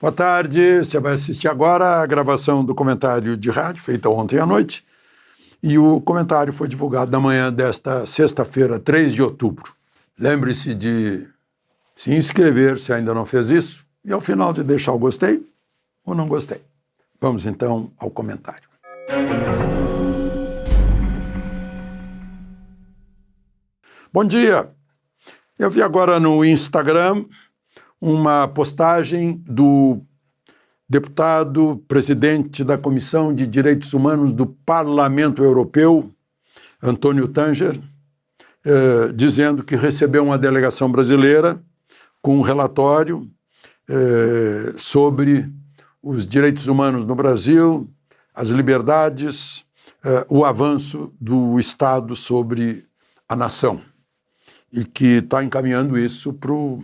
Boa tarde, você vai assistir agora a gravação do comentário de rádio, feita ontem à noite, e o comentário foi divulgado na manhã desta sexta-feira, 3 de outubro. Lembre-se de se inscrever se ainda não fez isso, e ao final de deixar o gostei ou não gostei. Vamos então ao comentário. Bom dia! Eu vi agora no Instagram uma postagem do deputado presidente da Comissão de Direitos Humanos do Parlamento Europeu, Antônio Tanger, dizendo que recebeu uma delegação brasileira com um relatório sobre os direitos humanos no Brasil, as liberdades, o avanço do Estado sobre a nação, e que está encaminhando isso para o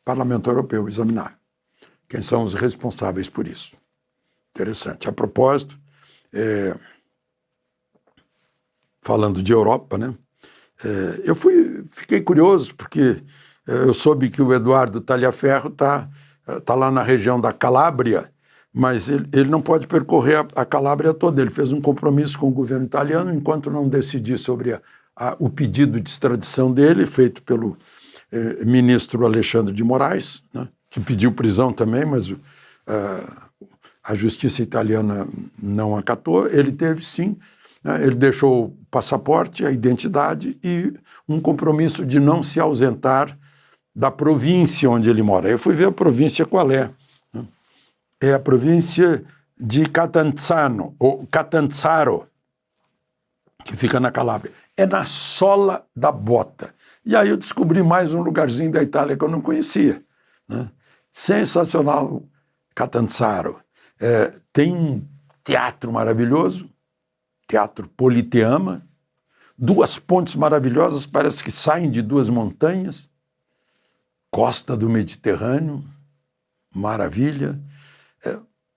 Parlamento Europeu examinar. Quem são os responsáveis por isso? Interessante. A propósito, falando de Europa, né? Eu fiquei curioso porque eu soube que o Eduardo Talhaferro tá lá na região da Calábria, mas ele não pode percorrer a Calábria toda. Ele fez um compromisso com o governo italiano enquanto não decidir sobre o pedido de extradição dele, feito pelo ministro Alexandre de Moraes, né, que pediu prisão também, mas a justiça italiana não acatou. Ele teve, sim, né, ele deixou o passaporte, a identidade e um compromisso de não se ausentar da província onde ele mora. Eu fui ver a província qual é. Né? É a província de Catanzaro, que fica na Calábria. É na sola da bota. E aí eu descobri mais um lugarzinho da Itália que eu não conhecia. Né? Sensacional, Catanzaro. Tem um teatro maravilhoso, Teatro Politeama, duas pontes maravilhosas, parece que saem de duas montanhas, costa do Mediterrâneo, maravilha.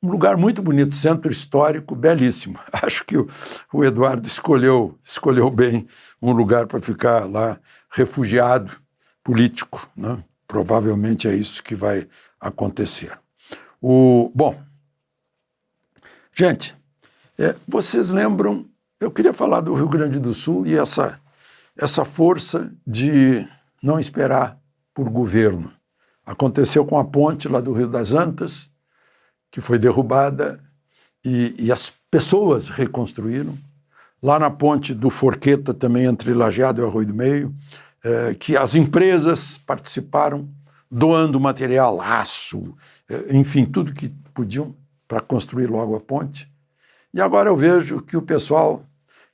Um lugar muito bonito, centro histórico, belíssimo. Acho que o Eduardo escolheu bem um lugar para ficar lá, refugiado político, né? Provavelmente é isso que vai acontecer. Bom, gente, vocês lembram, eu queria falar do Rio Grande do Sul e essa força de não esperar por governo. Aconteceu com a ponte lá do Rio das Antas, que foi derrubada e as pessoas reconstruíram. Lá na ponte do Forqueta, também entre Lajeado e Arroio do Meio, que as empresas participaram doando material, aço, enfim, tudo que podiam para construir logo a ponte. E agora eu vejo que o pessoal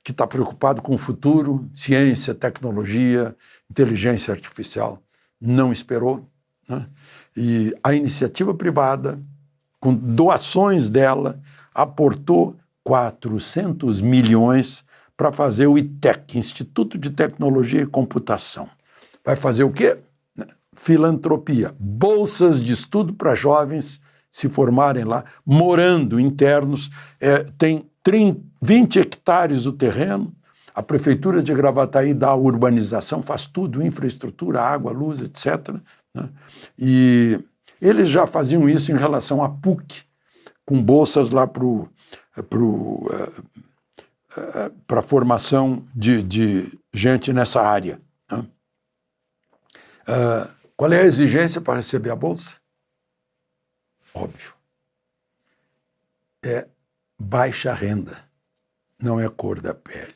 que está preocupado com o futuro, ciência, tecnologia, inteligência artificial, não esperou, né? E a iniciativa privada, com doações dela, aportou 400 milhões para fazer o ITEC, Instituto de Tecnologia e Computação. Vai fazer o quê? Filantropia, bolsas de estudo para jovens se formarem lá, morando internos. Tem 20 hectares o terreno, a Prefeitura de Gravataí dá a urbanização, faz tudo, infraestrutura, água, luz, etc., né? E eles já faziam isso em relação à PUC, com bolsas lá para a formação de gente nessa área. Né? Qual é a exigência para receber a bolsa? Óbvio. É baixa renda. Não é a cor da pele.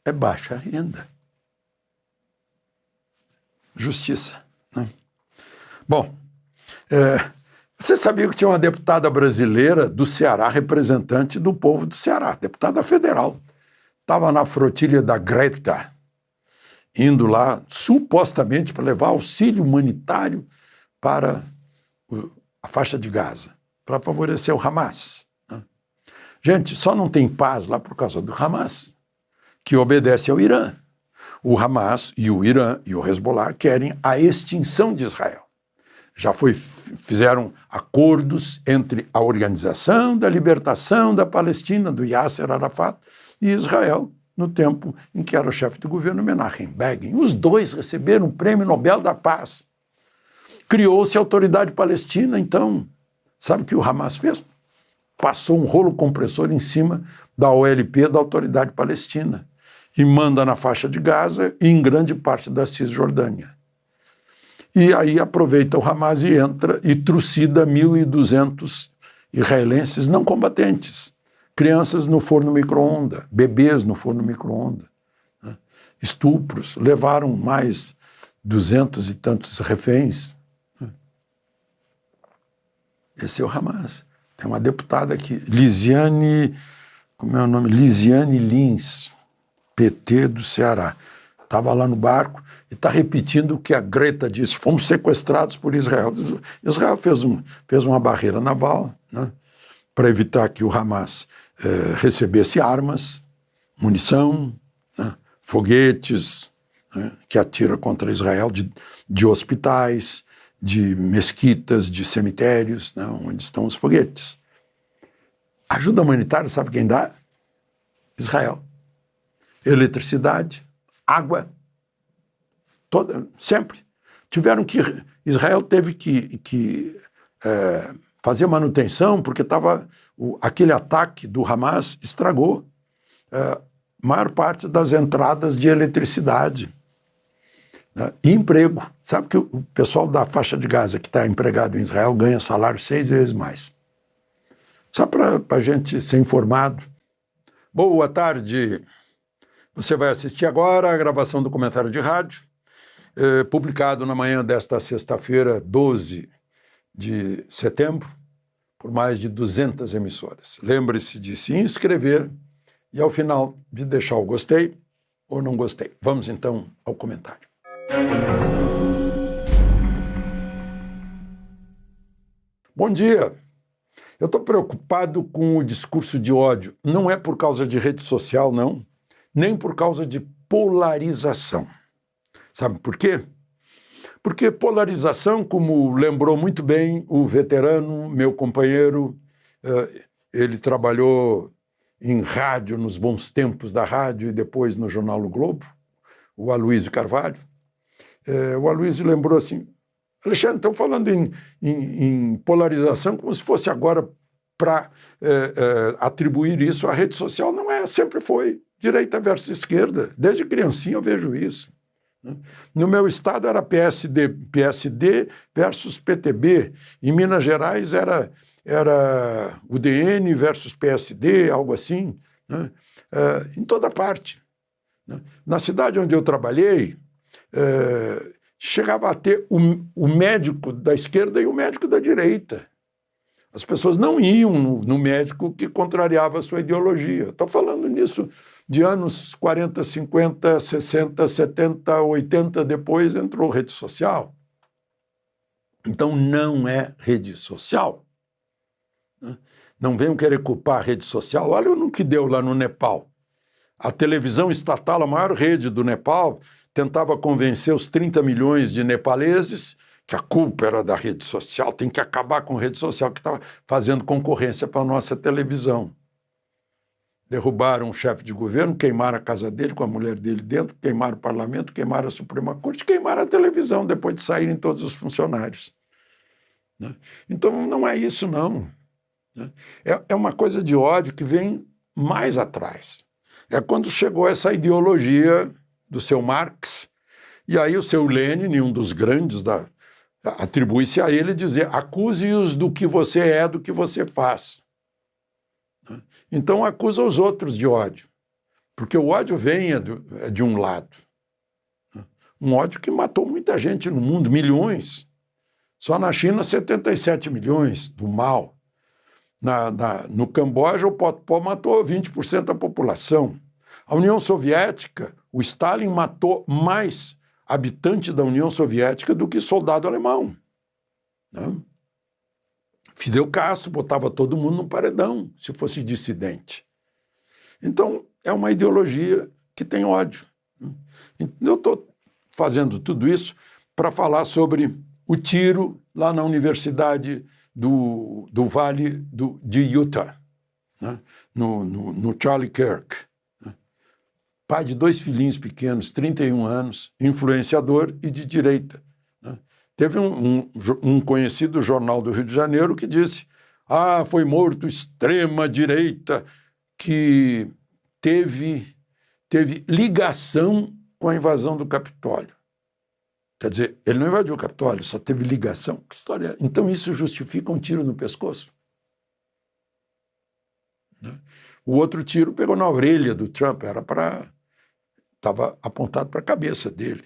É baixa renda. Justiça. Né? Bom, você sabia que tinha uma deputada brasileira do Ceará, representante do povo do Ceará, deputada federal. Estava na flotilha da Greta, indo lá supostamente para levar auxílio humanitário para a faixa de Gaza, para favorecer o Hamas. Né? Gente, só não tem paz lá por causa do Hamas, que obedece ao Irã. O Hamas e o Irã e o Hezbollah querem a extinção de Israel. Já fizeram acordos entre a Organização da Libertação da Palestina, do Yasser Arafat, e Israel, no tempo em que era o chefe do governo Menachem Begin. Os dois receberam o Prêmio Nobel da Paz. Criou-se a Autoridade Palestina, então, Sabe o que o Hamas fez? Passou um rolo compressor em cima da OLP, da Autoridade Palestina, e manda na faixa de Gaza e em grande parte da Cisjordânia. E aí aproveita o Hamas e entra e trucida 1.200 israelenses não combatentes, crianças no forno micro-ondas, bebês no forno micro-ondas, né? Estupros, levaram mais 200 e tantos reféns. Né? Esse é o Hamas. Tem uma deputada aqui, Lisiane, como é o nome? Lisiane Lins, PT do Ceará. Estava lá no barco e está repetindo o que a Greta disse. Fomos sequestrados por Israel. Israel fez uma barreira naval, né, para evitar que o Hamas recebesse armas, munição, né, foguetes, né, que atira contra Israel de hospitais, de mesquitas, de cemitérios, né, onde estão os foguetes. Ajuda humanitária, sabe quem dá? Israel. Eletricidade, água, sempre. Israel teve que fazer manutenção porque aquele ataque do Hamas estragou a maior parte das entradas de eletricidade. E emprego. Sabe que o pessoal da faixa de Gaza que está empregado em Israel ganha salário 6 vezes mais. Só para a gente ser informado. Boa tarde. Você vai assistir agora a gravação do comentário de rádio, publicado na manhã desta sexta-feira, 12 de setembro, por mais de 200 emissoras. Lembre-se de se inscrever e, ao final, de deixar o gostei ou não gostei. Vamos, então, ao comentário. Bom dia. Eu estou preocupado com o discurso de ódio. Não é por causa de rede social, não, nem por causa de polarização. Sabe por quê? Porque polarização, como lembrou muito bem o veterano, meu companheiro, ele trabalhou em rádio, nos bons tempos da rádio e depois no jornal O Globo, o Aloysio Carvalho. O Aloysio lembrou assim, Alexandre, estão falando em polarização como se fosse agora para atribuir isso à rede social. Não é, sempre foi direita versus esquerda. Desde criancinha eu vejo isso. No meu estado era PSD versus PTB. Em Minas Gerais era UDN versus PSD, algo assim, né? Em toda parte. Né? Na cidade onde eu trabalhei, chegava a ter o médico da esquerda e o médico da direita. As pessoas não iam no médico que contrariava a sua ideologia. Estou falando nisso de anos 40, 50, 60, 70, 80, depois entrou rede social. Então não é rede social. Não venham querer culpar a rede social. Olha no que deu lá no Nepal. A televisão estatal, a maior rede do Nepal, tentava convencer os 30 milhões de nepaleses que a culpa era da rede social, tem que acabar com a rede social que estava fazendo concorrência para a nossa televisão. Derrubaram o chefe de governo, queimaram a casa dele com a mulher dele dentro, queimaram o parlamento, queimaram a Suprema Corte, queimaram a televisão depois de saírem todos os funcionários. Né? Então não é isso, não. Né? É uma coisa de ódio que vem mais atrás. É quando chegou essa ideologia do seu Marx, e aí o seu Lenin, um dos grandes, atribui-se a ele dizer, acuse-os do que você é, do que você faz. Então acusa os outros de ódio, porque o ódio vem de um lado. Um ódio que matou muita gente no mundo, milhões. Só na China, 77 milhões do Mao. No Camboja, o Pol Pot matou 20% da população. A União Soviética, o Stalin matou mais habitantes da União Soviética do que soldado alemão. Né? Fidel Castro botava todo mundo no paredão, se fosse dissidente. Então, é uma ideologia que tem ódio. Eu estou fazendo tudo isso para falar sobre o tiro lá na Universidade do Vale de Utah, né? no Charlie Kirk. Pai de 2 filhinhos pequenos, 31 anos, influenciador e de direita. Né? Teve um conhecido jornal do Rio de Janeiro que disse Ah, foi morto extrema-direita que teve ligação com a invasão do Capitólio. Quer dizer, ele não invadiu o Capitólio, só teve ligação. Que história é? Então isso justifica um tiro no pescoço? O outro tiro pegou na orelha do Trump, estava apontado para a cabeça dele.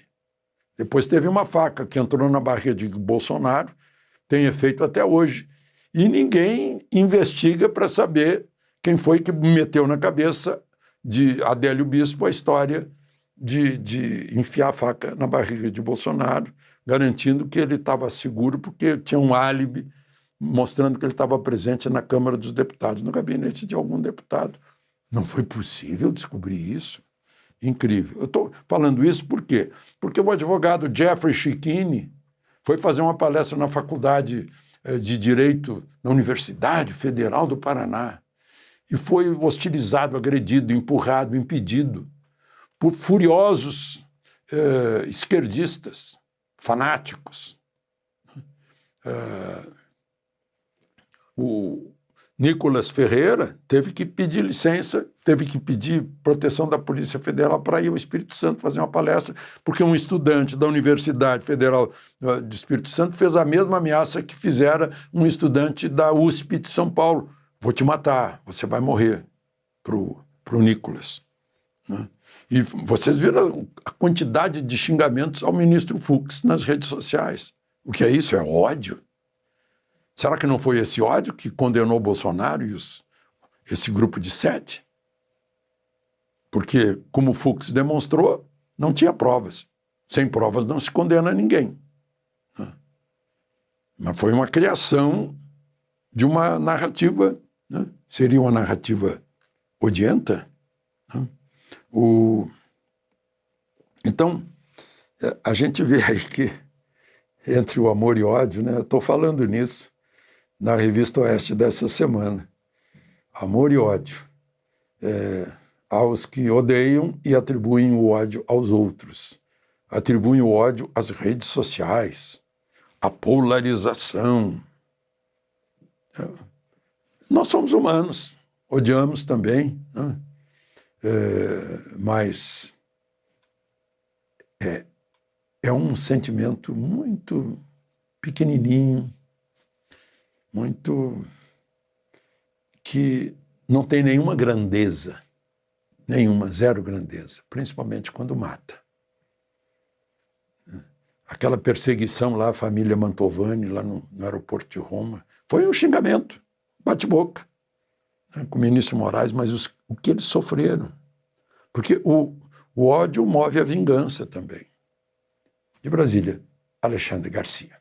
Depois teve uma faca que entrou na barriga de Bolsonaro, tem efeito até hoje. E ninguém investiga para saber quem foi que meteu na cabeça de Adélio Bispo a história de enfiar a faca na barriga de Bolsonaro, garantindo que ele estava seguro porque tinha um álibi mostrando que ele estava presente na Câmara dos Deputados, no gabinete de algum deputado. Não foi possível descobrir isso. Incrível. Eu estou falando isso por quê? Porque o advogado Jeffrey Schickini foi fazer uma palestra na Faculdade de Direito da Universidade Federal do Paraná e foi hostilizado, agredido, empurrado, impedido por furiosos esquerdistas, fanáticos. O Nicolas Ferreira teve que pedir licença, teve que pedir proteção da Polícia Federal para ir ao Espírito Santo fazer uma palestra, porque um estudante da Universidade Federal do Espírito Santo fez a mesma ameaça que fizera um estudante da USP de São Paulo. Vou te matar, você vai morrer, pro Nicolas. Né? E vocês viram a quantidade de xingamentos ao ministro Fux nas redes sociais. O que é isso? É ódio. Será que não foi esse ódio que condenou Bolsonaro e esse grupo de 7? Porque, como o Fux demonstrou, não tinha provas. Sem provas não se condena ninguém. Mas foi uma criação de uma narrativa, né? Seria uma narrativa odienta. Né? Então, a gente vê aí que entre o amor e o ódio, né? Eu estou falando nisso na Revista Oeste dessa semana. Amor e ódio. Aos que odeiam e atribuem o ódio aos outros. Atribuem o ódio às redes sociais, à polarização. Nós somos humanos, odiamos também, né? Mas é um sentimento muito pequenininho, muito que não tem nenhuma grandeza, zero grandeza, principalmente quando mata. Aquela perseguição lá, a família Mantovani, lá no aeroporto de Roma, foi um xingamento, bate-boca, né, com o ministro Moraes, mas o que eles sofreram. Porque o ódio move a vingança também. De Brasília, Alexandre Garcia.